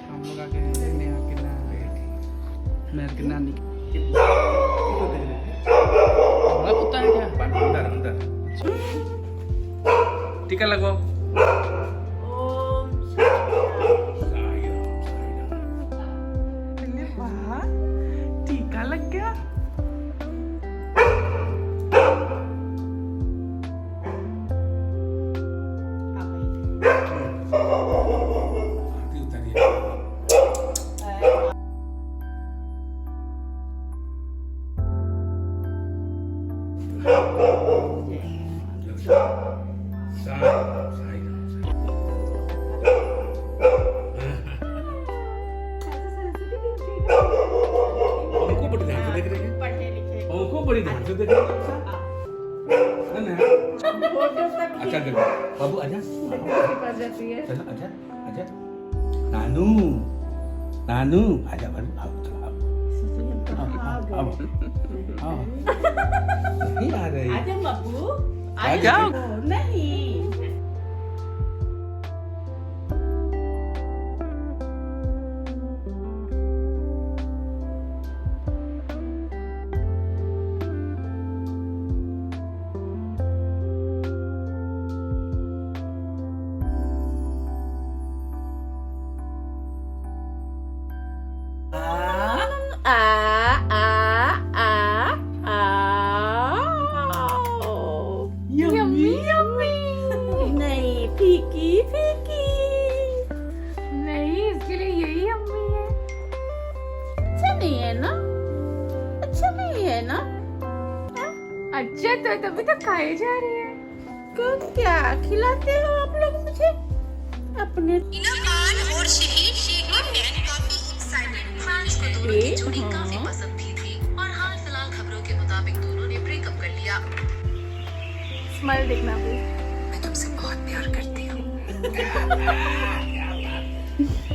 हम लोग आ गए नेहा के मेहर की नानी बड़ा कुत्ता है क्या? अंदर अंदर टीका लगवाओ। अरे वाह, टीका लग गया। आरती उतारिए। हमको बड़ी ध्यान से देख रहे हैं। पढ़ने लिखे हमको बड़ी ध्यान से देख रहे हैं। है ना? अच्छा कर बाबू आजा। चलो आजा आजा। नानू नानू आजा बाबू आओ आओ आओ। नहीं आ रही। आजा बाबू आ जाओ। नहीं यम्मी नहीं फीकी फीकी नहीं, इसके लिए यही अम्मी है। अच्छा नहीं है ना अच्छा नहीं है ना अच्छा तो तभी तो खाई जा रही है। को क्या खिलाते हो आप लोग मुझे अपने इनामान और शहीद शेख के फैन काफी एक्साइटेड। फैंस को दोनों की जोड़ी काफी पसंद थी और हाल फिलहाल खबरों के मुताबिक दोनों ने ब्रेकअप कर लिया। स्माइल देखना भी। मैं तुमसे बहुत प्यार करती हूँ।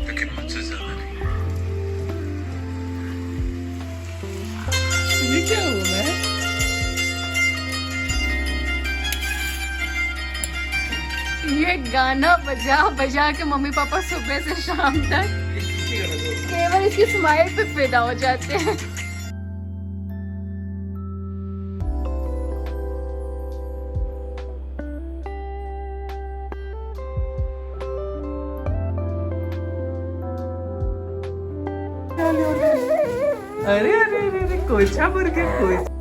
लेकिन मुझसे ज्यादा नहीं। ये क्या हुआ है? ये गाना बजा बजा के मम्मी पापा सुबह से शाम तक केवल इसकी स्माइल पे फिदा हो जाते हैं। अरे अरे अरे अरे कोचा बर्गर कोचा।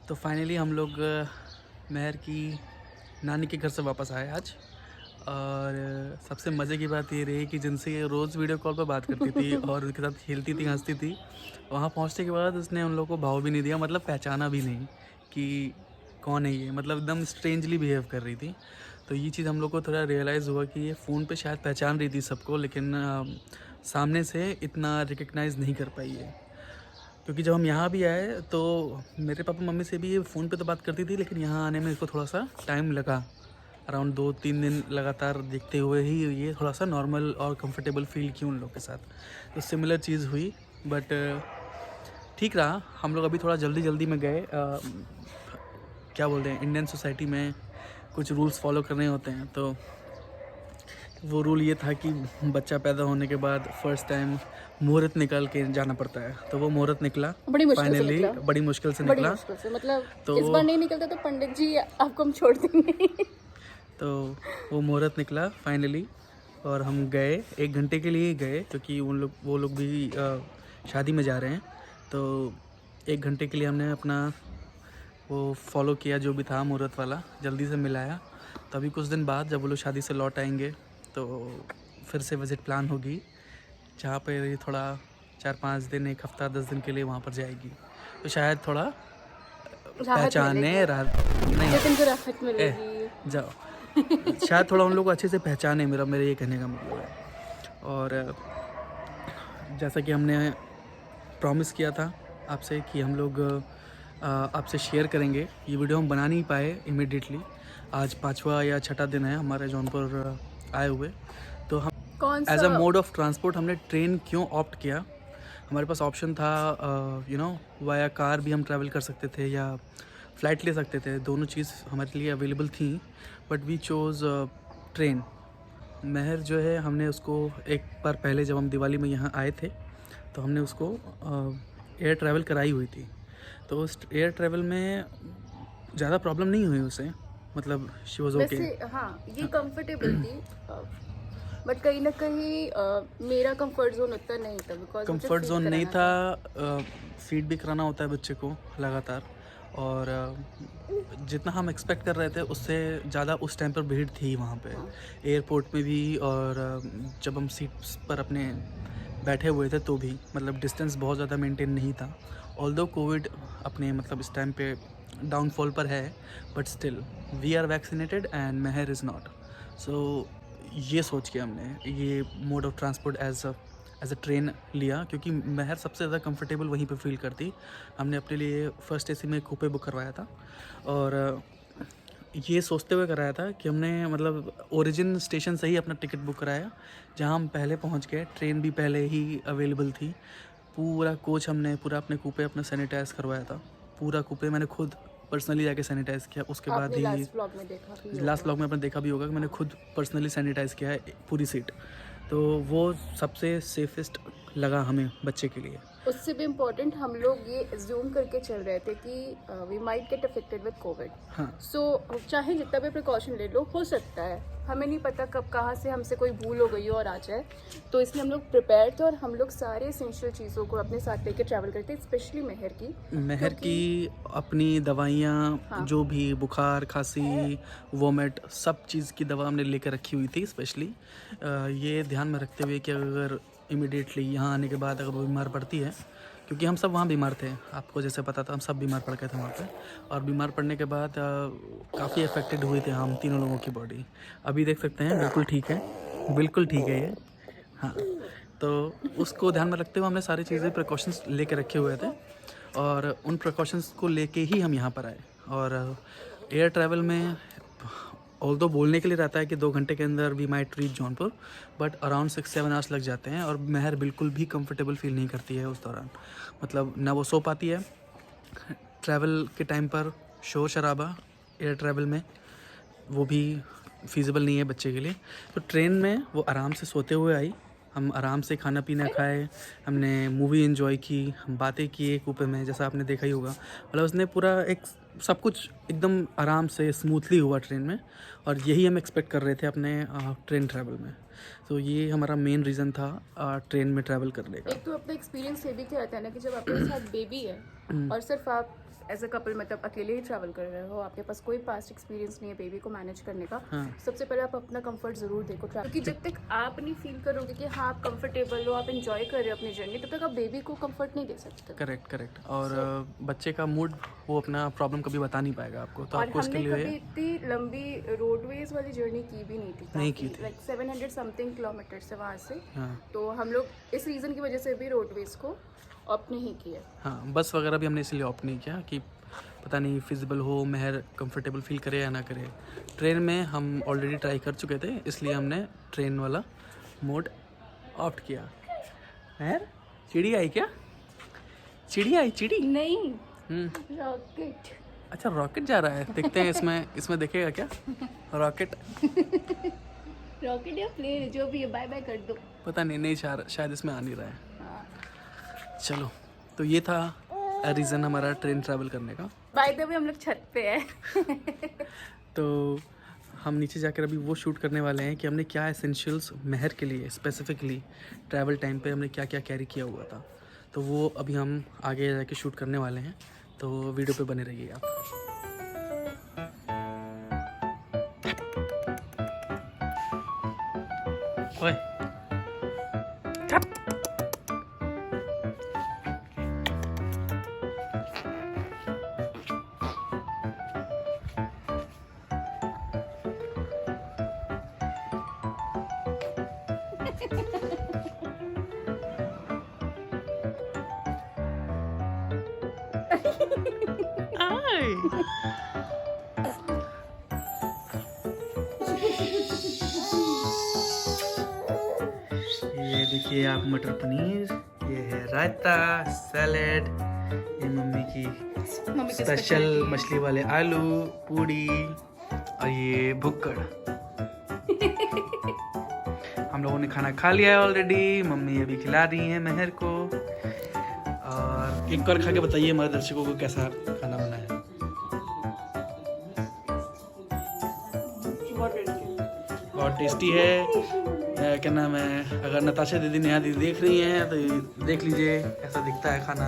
तो फाइनली हम लोग मेहर की नानी के घर से वापस आए आज। और सबसे मज़े की बात ये रही कि जिनसे ये रोज़ वीडियो कॉल पर बात करती थी और उनके साथ खेलती थी हंसती थी, वहाँ पहुँचने के बाद उसने उन लोगों को भाव भी नहीं दिया, मतलब पहचाना भी नहीं कि कौन है ये, मतलब एकदम स्ट्रेंजली बिहेव कर रही थी। तो ये चीज़ हम लोग को थोड़ा रियलाइज़ हुआ कि ये फ़ोन पे शायद पहचान रही थी सबको, लेकिन सामने से इतना रिकग्नाइज़ नहीं कर पाई है। क्योंकि जब हम यहाँ भी आए तो मेरे पापा मम्मी से भी ये फ़ोन पे तो बात करती थी, लेकिन यहाँ आने में इसको थोड़ा सा टाइम लगा। अराउंड 2-3 दिन लगातार देखते हुए ही ये थोड़ा सा नॉर्मल और कंफर्टेबल फील की उन लोग के साथ। तो सिमिलर चीज़ हुई, बट ठीक रहा। हम लोग अभी थोड़ा जल्दी में गए, क्या बोलते हैं, इंडियन सोसाइटी में कुछ रूल्स फॉलो करने होते हैं। तो वो रूल ये था कि बच्चा पैदा होने के बाद फर्स्ट टाइम मुहूर्त निकाल के जाना पड़ता है। तो वो मुहूर्त निकला बड़ी मुश्किल से फाइनली, निकला। बड़ी मुश्किल से बड़ी निकला। मुश्किल से, मतलब तो- इस बार नहीं निकलता तो पंडित जी आपको हम छोड़ देंगे। तो वो मुहूर्त निकला फाइनली और हम गए, 1 घंटे के लिए ही गए, क्योंकि वो लोग भी शादी में जा रहे हैं। तो 1 घंटे के लिए हमने अपना वो फॉलो किया जो भी था मुहूर्त वाला, जल्दी से मिलाया। तभी कुछ दिन बाद जब वो लोग शादी से लौट आएंगे तो फिर से विज़िट प्लान होगी, जहाँ पे ये थोड़ा 4-5 दिन, 1 हफ्ता 10 दिन के लिए वहाँ पर जाएगी। तो शायद थोड़ा पहचाने नहीं को राहत मिलेगी। जाओ शायद थोड़ा उन लोग को अच्छे से पहचाने, मेरे ये कहने का मतलब है। और जैसा कि हमने प्रॉमिस किया था आपसे कि हम लोग आपसे शेयर करेंगे। ये वीडियो हम बना नहीं पाए इमिडिएटली, आज 5वां या 6ठा दिन है हमारे जौनपुर आए हुए। तो हम कौन एज सा अ मोड ऑफ ट्रांसपोर्ट हमने ट्रेन क्यों ऑप्ट किया, हमारे पास ऑप्शन था वाया कार भी हम ट्रैवल कर सकते थे या फ़्लाइट ले सकते थे, दोनों चीज़ हमारे लिए अवेलेबल थी, बट वी चोज़ ट्रेन। महर जो है हमने उसको एक बार पहले जब हम दिवाली में यहाँ आए थे तो हमने उसको एयर ट्रैवल कराई हुई थी। तो उस एयर ट्रैवल में ज़्यादा प्रॉब्लम नहीं हुई उसे, मतलब शी वॉज ओके। वैसे हाँ ये कंफर्टेबल थी, बट कहीं ना कहीं मेरा कंफर्ट जोन उतना नहीं था, बिकॉज कंफर्ट जोन नहीं था, फीड भी कराना होता है बच्चे को लगातार, और जितना हम एक्सपेक्ट कर रहे थे उससे ज़्यादा उस टाइम पर भीड़ थी वहाँ पे एयरपोर्ट में भी, और जब हम सीट्स पर अपने बैठे हुए थे तो भी मतलब डिस्टेंस बहुत ज़्यादा मेंटेन नहीं था। ऑल्दो कोविड अपने मतलब इस टाइम पे डाउनफॉल पर है, but still we are vaccinated and Mehar is not. So ये सोच के हमने ये mode of transport as a train लिया, क्योंकि महर सबसे ज़्यादा कंफर्टेबल वहीं पे फील करती। हमने अपने लिए फर्स्ट एसी में कूपे बुक करवाया था, और ये सोचते हुए कराया था कि हमने मतलब ओरिजिन स्टेशन से ही अपना टिकट बुक कराया, जहाँ हम पहले पहुँच गए, ट्रेन भी पहले ही अवेलेबल थी, पूरा कोच हमने पूरा अपने कूपे अपना सैनिटाइज़ करवाया था, पूरा कूपे मैंने खुद पर्सनली जाके सैनिटाइज़ किया। उसके बाद ही लास्ट व्लॉग में देखा भी लास्ट व्लॉग में आपने देखा भी होगा कि मैंने खुद पर्सनली सैनिटाइज़ किया है पूरी सीट, तो वो सबसे सेफेस्ट लगा हमें बच्चे के लिए। उससे भी इम्पोर्टेंट हम लोग ये एज्यूम करके चल रहे थे कि we might get affected with COVID, हाँ सो चाहे जितना भी प्रिकॉशन ले लो, हो सकता है, हमें नहीं पता कब कहाँ से हमसे कोई भूल हो गई हो और आ जाए, तो इसलिए हम लोग प्रिपेयर थे और हम लोग सारे एसेंशियल चीज़ों को अपने साथ लेके ट्रैवल करते हैं, स्पेशली महर की अपनी दवाइयाँ, हाँ। जो भी बुखार खांसी वोमिट सब चीज़ की दवा हमने लेकर रखी हुई थी, स्पेशली ये ध्यान में रखते हुए कि अगर इमिडिएटली यहाँ आने के बाद अगर वो बीमार पड़ती है, क्योंकि हम सब वहाँ बीमार थे, आपको जैसे पता था हम सब बीमार पड़ गए थे वहाँ पे, और बीमार पड़ने के बाद काफ़ी अफेक्टेड हुए थे हम तीनों लोगों की बॉडी। अभी देख सकते हैं बिल्कुल ठीक है, बिल्कुल ठीक है ये, हाँ। तो उसको ध्यान में रखते हुए हमने सारी चीज़ें प्रिकॉशंस लेके रखे हुए थे, और उन प्रिकॉशंस को लेके ही हम यहाँ पर आए। और एयर ट्रैवल में ऑल्दो बोलने के लिए रहता है कि 2 घंटे के अंदर we might reach Jaunpur, but around 6-7 hours लग जाते हैं, और महर बिल्कुल भी कंफर्टेबल फील नहीं करती है उस दौरान, मतलब ना वो सो पाती है ट्रैवल के टाइम पर, शोर शराबा एयर ट्रैवल में वो भी फिजिबल नहीं है बच्चे के लिए। तो ट्रेन में वो आराम से सोते हुए आई, हम आराम से खाना पीना खाए, हमने मूवी एंजॉय की, हम बातें किए कूपे में, जैसा आपने देखा ही होगा, मतलब उसने पूरा एक सब कुछ एकदम आराम से स्मूथली हुआ ट्रेन में, और यही हम एक्सपेक्ट कर रहे थे अपने ट्रेन ट्रैवल में। तो ये हमारा मेन रीज़न था ट्रेन में ट्रैवल करने का। एक तो अपना एक्सपीरियंस ये भी क्या रहता है ना कि जब आपके साथ बेबी है और सिर्फ आप एज अ कपल मतलब अकेले ही ट्रैवल कर रहे हो, आपके पास कोई पास्ट एक्सपीरियंस नहीं है बेबी को मैनेज करने का, हाँ। सबसे पहले आप अपना कंफर्ट जरूर देखो, क्योंकि जब तक आप नहीं फील करोगे कि हाँ आप कंफर्टेबल हो, आप एंजॉय कर रहे हो अपनी जर्नी, तब तक आप बेबी को कंफर्ट नहीं दे सकते। करेक्ट। और बच्चे का मूड वो अपना प्रॉब्लम कभी बता नहीं पाएगा आपको, तो और आपको उसके हमने लिए कभी इतनी लंबी रोडवेज वाली जर्नी की भी नहीं थी, नहीं की थी। लाइक 700 समथिंग किलोमीटर से वहाँ से, हाँ तो हम लोग इस रीज़न की वजह से भी रोडवेज को ऑप्ट नहीं किया। हाँ, बस वगैरह भी हमने इसलिए ऑप्ट नहीं किया कि पता नहीं फिजिबल हो, महर कंफर्टेबल फील करे या ना करे। ट्रेन में हम ऑलरेडी ट्राई कर चुके थे, इसलिए हमने ट्रेन वाला मोड ऑप्ट किया। महर चिड़ी आई क्या? चिड़ी आई चिड़ी? नहीं, रॉकेट। अच्छा रॉकेट जा रहा है, देखते हैं इसमें देखेगा क्या रॉकेट? रॉकेट या प्लेन जो भी है, बाय बाय कर दो। पता नहीं शायद इसमें आ नहीं रहा है। हाँ। चलो, तो ये था रीज़न हमारा ट्रेन ट्रैवल करने का। बाय द वे हम लोग छत पे हैं। तो हम नीचे जाकर अभी वो शूट करने वाले हैं कि हमने क्या एसेंशियल्स महर के लिए स्पेसिफिकली ट्रैवल टाइम पे हमने क्या क्या कैरी किया हुआ था, तो वो अभी हम आगे जाके शूट करने वाले हैं, तो वीडियो पे बने रहिए आप। ओए ये देखिए आप मटर पनीर, ये है रायता, सैलेड, ये मम्मी की स्पेशल मछली वाले आलू, पूड़ी और ये भुक्कड़। हम लोगों ने खाना खा लिया है ऑलरेडी, मम्मी अभी खिला रही हैं मेहर को। और एक बार खा के बताइए हमारे दर्शकों को कैसा खाना बना है। बहुत टेस्टी है। क्या नाम है, अगर नताशा दीदी नेहा दीदी देख रही हैं तो देख लीजिए कैसा दिखता है खाना।